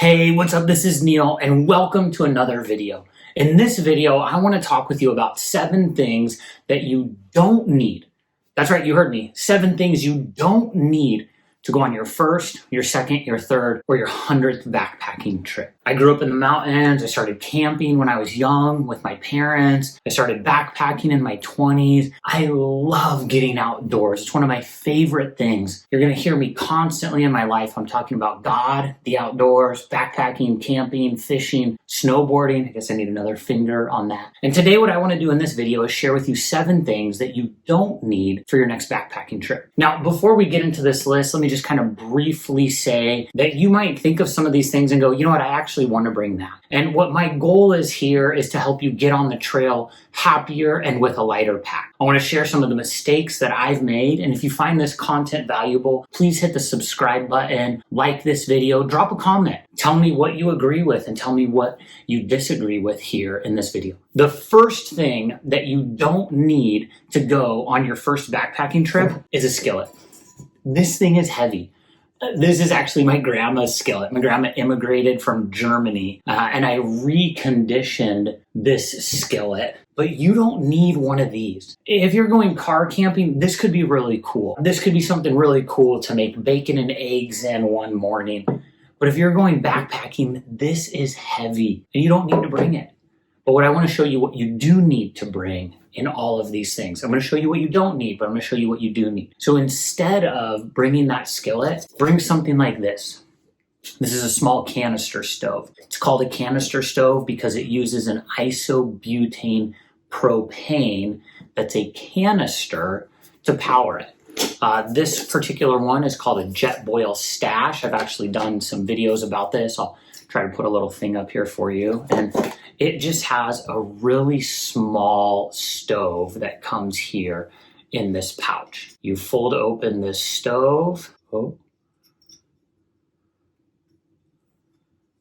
Hey, what's up? This is Neil and welcome to another video. In this video, I want to talk with you about 7 things that you don't need. That's right, you heard me. 7 things you don't need to go on your first, your second, your third, or your 100th backpacking trip. I grew up in the mountains. I started camping when I was young with my parents. I started backpacking in my 20s. I love getting outdoors. It's one of my favorite things. You're going to hear me constantly in my life. I'm talking about God, the outdoors, backpacking, camping, fishing, snowboarding. I guess I need another finger on that. And today what I want to do in this video is share with you 7 things that you don't need for your next backpacking trip. Now, before we get into this list, let me just kind of briefly say that you might think of some of these things and go, you know what, I actually want to bring that. And what my goal is here is to help you get on the trail happier and with a lighter pack. I want to share some of the mistakes that I've made. And if you find this content valuable, please hit the subscribe button, like this video, drop a comment. Tell me what you agree with and tell me what you disagree with here in this video. The first thing that you don't need to go on your first backpacking trip is a skillet. This thing is heavy. This is actually my grandma's skillet. My grandma immigrated from Germany and I reconditioned this skillet. But you don't need one of these. If you're going car camping, this could be really cool. This could be something really cool to make bacon and eggs in one morning. But if you're going backpacking, this is heavy and you don't need to bring it. But what I want to show you what you do need to bring in all of these things. I'm going to show you what you don't need, but I'm going to show you what you do need. So instead of bringing that skillet, bring something like this. This is a small canister stove. It's called a canister stove because it uses an isobutane propane that's a canister to power it. This particular one is called a jet boil stash. I've actually done some videos about this. I'll try to put a little thing up here for you. And it just has a really small stove that comes here in this pouch. You fold open this stove. Oh.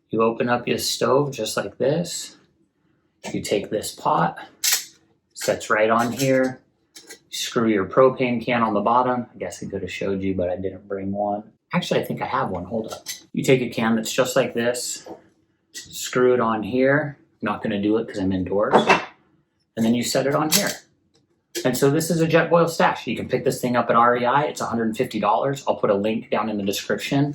You open up your stove just like this. You take this pot, sets right on here. Screw your propane can on the bottom. I guess I could have showed you, but I didn't bring one. Actually, I think I have one. Hold up. You take a can that's just like this, screw it on here. I'm not going to do it because I'm indoors. And then you set it on here. And so this is a jet boil stash. You can pick this thing up at REI. It's $150. I'll put a link down in the description.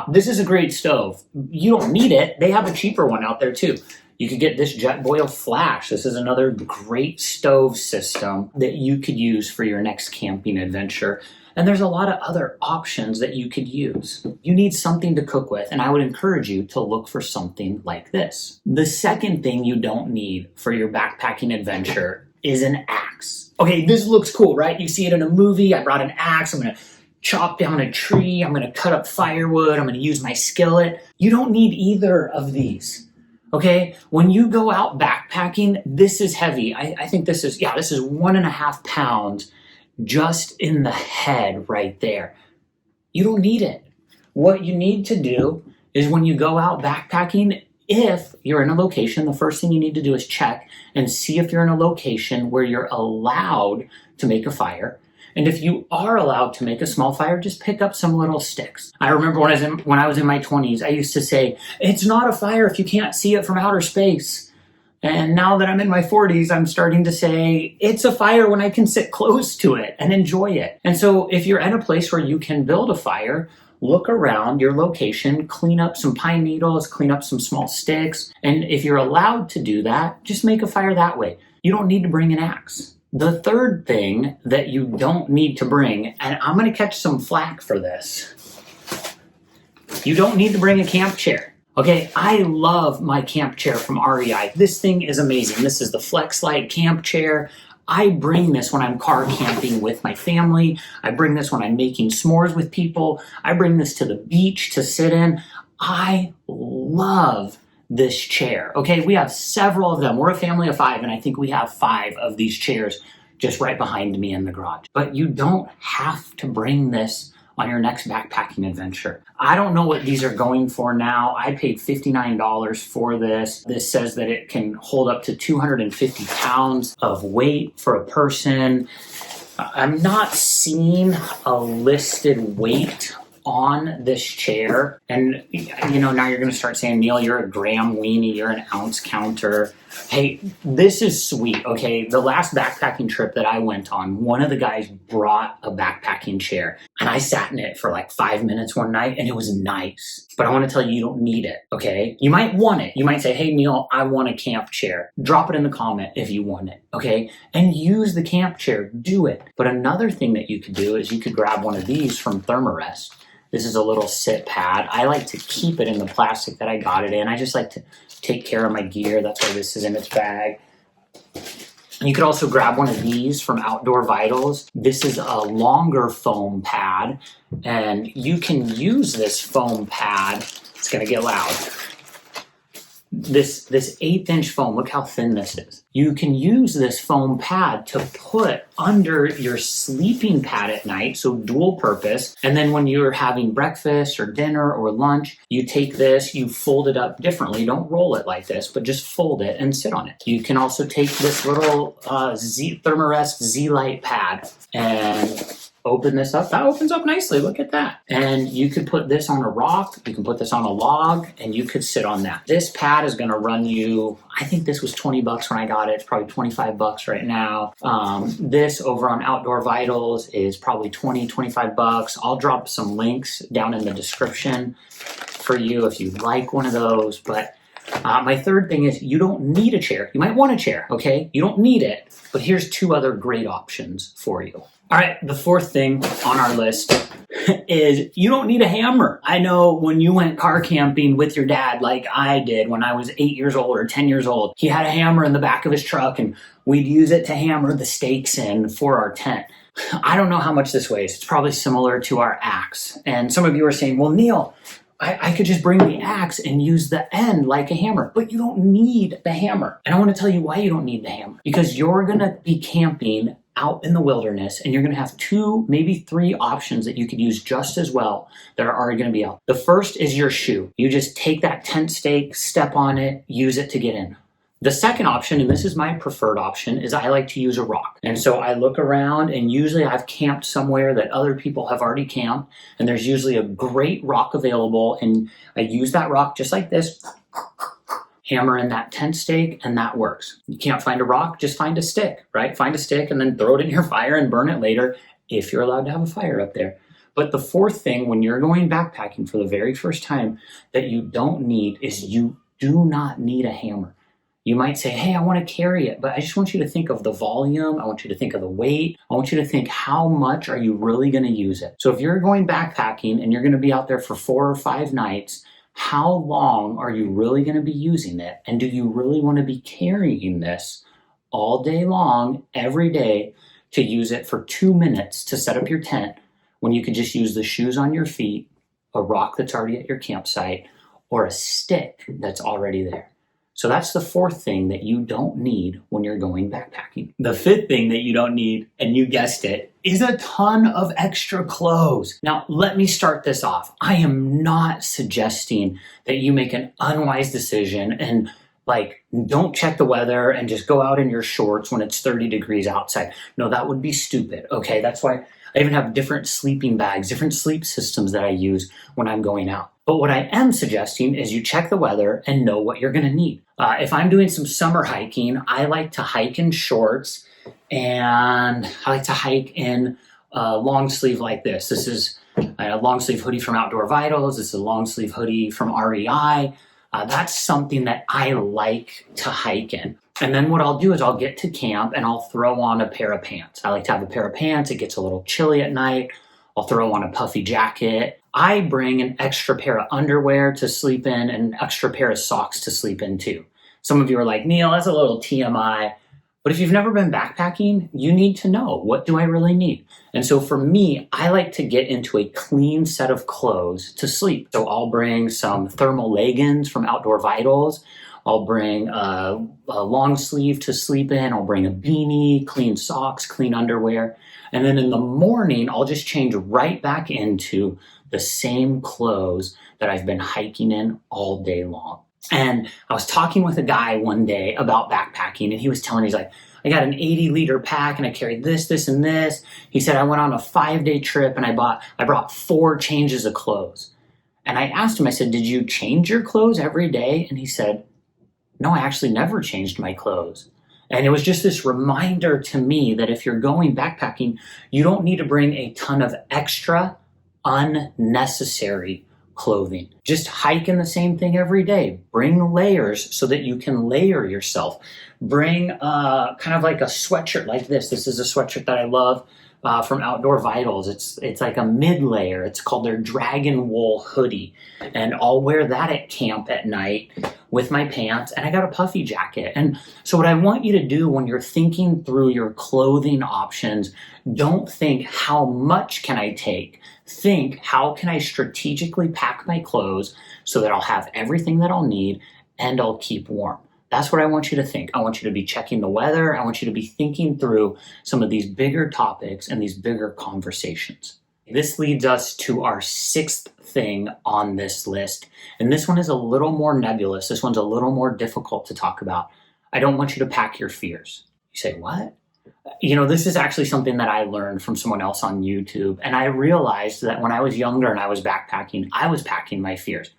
This is a great stove. You don't need it. They have a cheaper one out there too. You could get this jet boil flash. This is another great stove system that you could use for your next camping adventure. And there's a lot of other options that you could use. You need something to cook with, and I would encourage you to look for something like this. The second thing you don't need for your backpacking adventure is an axe. Okay, this looks cool, right? You see it in a movie. I brought an axe. I'm gonna chop down a tree. I'm gonna cut up firewood. I'm gonna use my skillet. You don't need either of these. Okay, when you go out backpacking, this is heavy. I think this is 1.5 pounds just in the head right there. You don't need it. What you need to do is when you go out backpacking, if you're in a location, the first thing you need to do is check and see if you're in a location where you're allowed to make a fire. And if you are allowed to make a small fire, just pick up some little sticks. I remember when I was in my 20s, I used to say, it's not a fire if you can't see it from outer space. And now that I'm in my 40s, I'm starting to say, it's a fire when I can sit close to it and enjoy it. And so if you're at a place where you can build a fire, look around your location, clean up some pine needles, clean up some small sticks. And if you're allowed to do that, just make a fire that way. You don't need to bring an axe. The third thing that you don't need to bring, and I'm going to catch some flack for this, you don't need to bring a camp chair. Okay, I love my camp chair from REI. This thing is amazing. This is the FlexLight camp chair. I bring this when I'm car camping with my family. I bring this when I'm making s'mores with people. I bring this to the beach to sit in. I love this chair. Okay, we have several of them. We're a family of 5, and I think we have 5 of these chairs just right behind me in the garage. But you don't have to bring this on your next backpacking adventure. I don't know what these are going for now. I paid $59 for this. This says that it can hold up to 250 pounds of weight for a person. I'm not seeing a listed weight on this chair, and you know, now you're going to start saying, Neil, you're a gram weenie, you're an ounce counter. Hey, this is sweet, okay? The last backpacking trip that I went on, one of the guys brought a backpacking chair, and I sat in it for like 5 minutes one night, and it was nice. But I want to tell you, you don't need it, okay? You might want it. You might say, hey, Neil, I want a camp chair. Drop it in the comment if you want it, okay? And use the camp chair. Do it. But another thing that you could do is you could grab one of these from Thermarest. This is a little sit pad. I like to keep it in the plastic that I got it in. I just like to take care of my gear. That's why this is in its bag. You could also grab one of these from Outdoor Vitals. This is a longer foam pad, and you can use this foam pad. It's gonna get loud. This 1/8" foam, look how thin this is. You can use this foam pad to put under your sleeping pad at night, so dual purpose. And then when you're having breakfast or dinner or lunch, you take this, you fold it up differently. Don't roll it like this, but just fold it and sit on it. You can also take this little Thermarest Z-Lite pad and open this up. That opens up nicely. Look at that. And you could put this on a rock. You can put this on a log, and you could sit on that. This pad is going to run you, I think this was $20 when I got it. It's probably $25 right now. This over on Outdoor Vitals is probably $20-25. I'll drop some links down in the description for you if you'd like one of those. But my third thing is you don't need a chair. You might want a chair, okay? You don't need it. But here's 2 other great options for you. All right, the fourth thing on our list is you don't need a hammer. I know when you went car camping with your dad, like I did when I was 8 years old or 10 years old, he had a hammer in the back of his truck, and we'd use it to hammer the stakes in for our tent. I don't know how much this weighs. It's probably similar to our axe. And some of you are saying, well, Neil, I could just bring the axe and use the end like a hammer, but you don't need the hammer. And I want to tell you why you don't need the hammer. Because you're going to be camping out in the wilderness, and you're going to have 2, maybe 3 options that you could use just as well that are already going to be out. The first is your shoe. You just take that tent stake, step on it, use it to get in. The second option, and this is my preferred option, is I like to use a rock. And so I look around, and usually I've camped somewhere that other people have already camped, and there's usually a great rock available, and I use that rock just like this, hammer in that tent stake, and that works. You can't find a rock, just find a stick, right? Find a stick and then throw it in your fire and burn it later if you're allowed to have a fire up there. But the fourth thing when you're going backpacking for the very first time that you don't need is you do not need a hammer. You might say, hey, I want to carry it, but I just want you to think of the volume. I want you to think of the weight. I want you to think, how much are you really going to use it? So if you're going backpacking and you're going to be out there for 4 or 5 nights, how long are you really going to be using it? And do you really want to be carrying this all day long, every day, to use it for 2 minutes to set up your tent when you could just use the shoes on your feet, a rock that's already at your campsite, or a stick that's already there? So that's the fourth thing that you don't need when you're going backpacking. The fifth thing that you don't need, and you guessed it, is a ton of extra clothes. Now, let me start this off. I am not suggesting that you make an unwise decision and don't check the weather and just go out in your shorts when it's 30 degrees outside. No, that would be stupid, okay? That's why I even have different sleeping bags, different sleep systems that I use when I'm going out. But what I am suggesting is you check the weather and know what you're going to need. If I'm doing some summer hiking, I like to hike in shorts, and I like to hike in a long sleeve like this. This is a long sleeve hoodie from Outdoor Vitals. This is a long sleeve hoodie from REI. That's something that I like to hike in. And then what I'll do is I'll get to camp and I'll throw on a pair of pants. I like to have a pair of pants. It gets a little chilly at night. I'll throw on a puffy jacket. I bring an extra pair of underwear to sleep in and an extra pair of socks to sleep in too. Some of you are like, Neil, that's a little TMI. But if you've never been backpacking, you need to know, what do I really need? And so for me, I like to get into a clean set of clothes to sleep. So I'll bring some thermal leggings from Outdoor Vitals. I'll bring a long sleeve to sleep in. I'll bring a beanie, clean socks, clean underwear. And then in the morning, I'll just change right back into the same clothes that I've been hiking in all day long. And I was talking with a guy one day about backpacking, and he was telling me, he's like, I got an 80-liter pack and I carried this, this, and this. He said, I went on a 5-day trip and I brought 4 changes of clothes. And I asked him, I said, did you change your clothes every day? And he said, no, I actually never changed my clothes. And it was just this reminder to me that if you're going backpacking, you don't need to bring a ton of extra unnecessary clothing. Just hike in the same thing every day. Bring layers so that you can layer yourself. Bring kind of like a sweatshirt like this. This is a sweatshirt that I love from Outdoor Vitals. It's like a mid layer. It's called their Dragon Wool hoodie. And I'll wear that at camp at night with my pants, and I got a puffy jacket. And so what I want you to do when you're thinking through your clothing options, don't think how much can I take? Think how can I strategically pack my clothes so that I'll have everything that I'll need and I'll keep warm. That's what I want you to think. I want you to be checking the weather. I want you to be thinking through some of these bigger topics and these bigger conversations. This leads us to our 6th thing on this list. And this one is a little more nebulous. This one's a little more difficult to talk about. I don't want you to pack your fears. You say, what? You know, this is actually something that I learned from someone else on YouTube. And I realized that when I was younger and I was backpacking, I was packing my fears.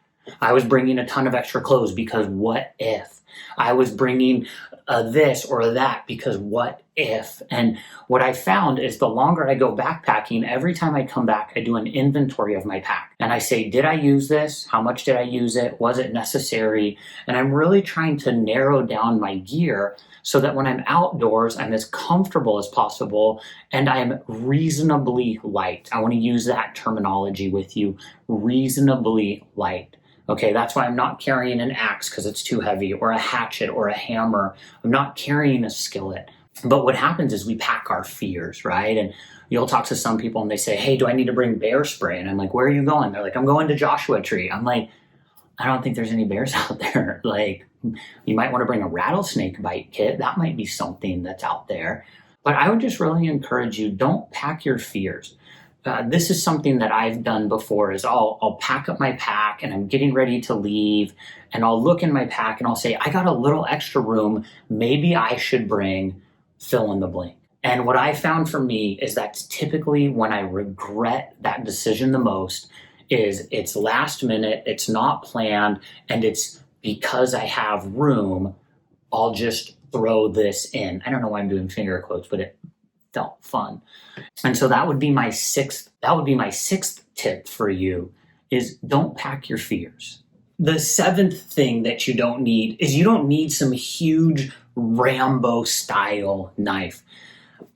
I was bringing a ton of extra clothes because what if? I was bringing this or that because what if? And what I found is the longer I go backpacking, every time I come back, I do an inventory of my pack. And I say, did I use this? How much did I use it? Was it necessary? And I'm really trying to narrow down my gear so that when I'm outdoors, I'm as comfortable as possible and I'm reasonably light. I want to use that terminology with you, reasonably light. Okay, that's why I'm not carrying an axe because it's too heavy, or a hatchet or a hammer. I'm not carrying a skillet. But what happens is we pack our fears, right? And you'll talk to some people and they say, hey, do I need to bring bear spray? And I'm like, where are you going? They're like, I'm going to Joshua Tree. I'm like, I don't think there's any bears out there. Like, you might want to bring a rattlesnake bite kit. That might be something that's out there. But I would just really encourage you, don't pack your fears. This is something that I've done before is I'll pack up my pack and I'm getting ready to leave and I'll look in my pack and I'll say, I got a little extra room. Maybe I should bring fill in the blank. And what I found for me is that's typically when I regret that decision the most is it's last minute, it's not planned, and it's because I have room, I'll just throw this in. I don't know why I'm doing finger quotes, but it felt fun. And so that would be my sixth tip for you is don't pack your fears. The 7th thing that you don't need is you don't need some huge Rambo style knife.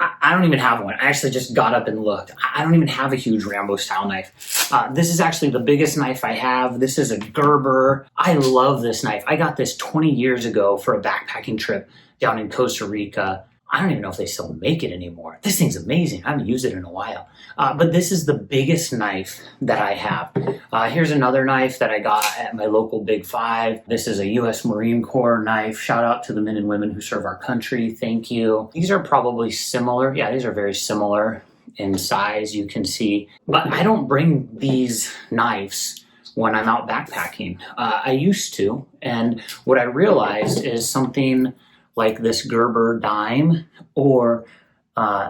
I don't even have one. I actually just got up and looked. I don't even have a huge Rambo style knife. This is actually the biggest knife I have. This is a Gerber. I love this knife. I got this 20 years ago for a backpacking trip down in Costa Rica. I don't even know if they still make it anymore. This thing's amazing. I haven't used it in a while. But this is the biggest knife that I have. Here's another knife that I got at my local Big Five. This is a U.S. Marine Corps knife. Shout out to the men and women who serve our country. Thank you. These are probably similar. Yeah, these are very similar in size, you can see. But I don't bring these knives when I'm out backpacking. I used to. And what I realized is something like this Gerber dime or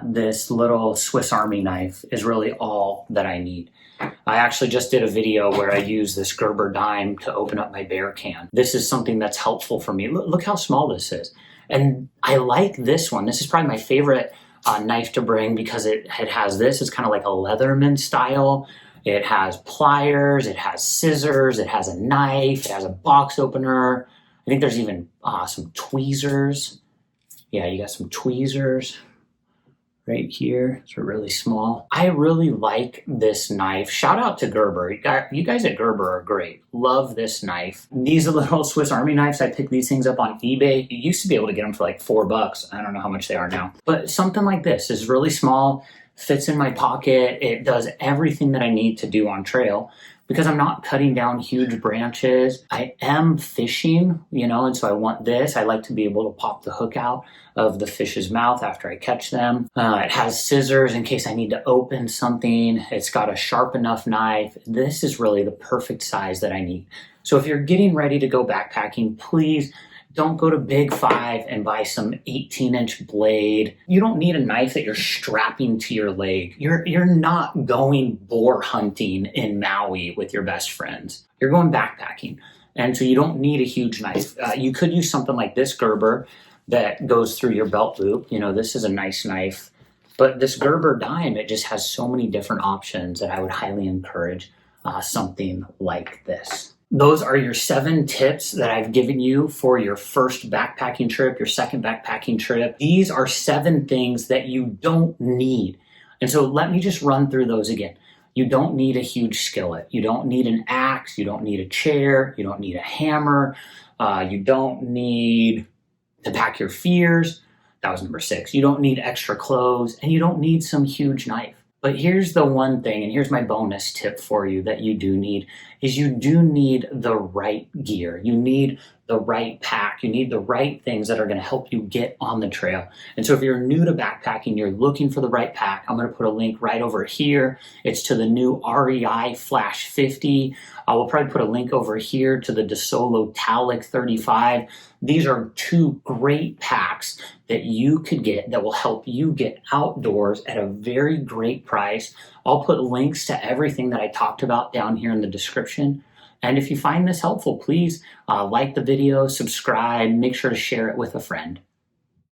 this little Swiss Army knife is really all that I need. I actually just did a video where I use this Gerber dime to open up my bear can. This is something that's helpful for me. Look how small this is. And I like this one. This is probably my favorite knife to bring because it has this. It's kind of like a Leatherman style. It has pliers, it has scissors, it has a knife, it has a box opener. I think there's even some tweezers. Yeah, you got some tweezers right here. They're really small. I really like this knife. Shout out to Gerber. You guys at Gerber are great. Love this knife. These little Swiss Army knives, I picked these things up on eBay. You used to be able to get them for like $4. I don't know how much they are now. But something like this is really small, fits in my pocket. It does everything that I need to do on trail. Because I'm not cutting down huge branches. I am fishing, and so I want this. I like to be able to pop the hook out of the fish's mouth after I catch them. It has scissors in case I need to open something. It's got a sharp enough knife. This is really the perfect size that I need. So if you're getting ready to go backpacking, please Don't go to Big Five and buy some 18-inch blade. You don't need a knife that you're strapping to your leg. You're not going boar hunting in Maui with your best friends. You're going backpacking. And so you don't need a huge knife. You could use something like this Gerber that goes through your belt loop. You know, this is a nice knife. But this Gerber dime, it just has so many different options that I would highly encourage something like this. Those are your 7 tips that I've given you for your first backpacking trip, your second backpacking trip. These are 7 things that you don't need. And so let me just run through those again. You don't need a huge skillet. You don't need an axe. You don't need a chair. You don't need a hammer. You don't need to pack your fears. That was number 6. You don't need extra clothes, and you don't need some huge knife. But here's the one thing, and here's my bonus tip for you that you do need, is you do need the right gear. You need the right pack. You need the right things that are going to help you get on the trail. And so if you're new to backpacking, you're looking for the right pack, I'm going to put a link right over here. It's to the new REI Flash 50. I will probably put a link over here to the DeSolo Talic 35. These are 2 great packs that you could get that will help you get outdoors at a very great price. I'll put links to everything that I talked about down here in the description. And if you find this helpful, please like the video, subscribe, make sure to share it with a friend.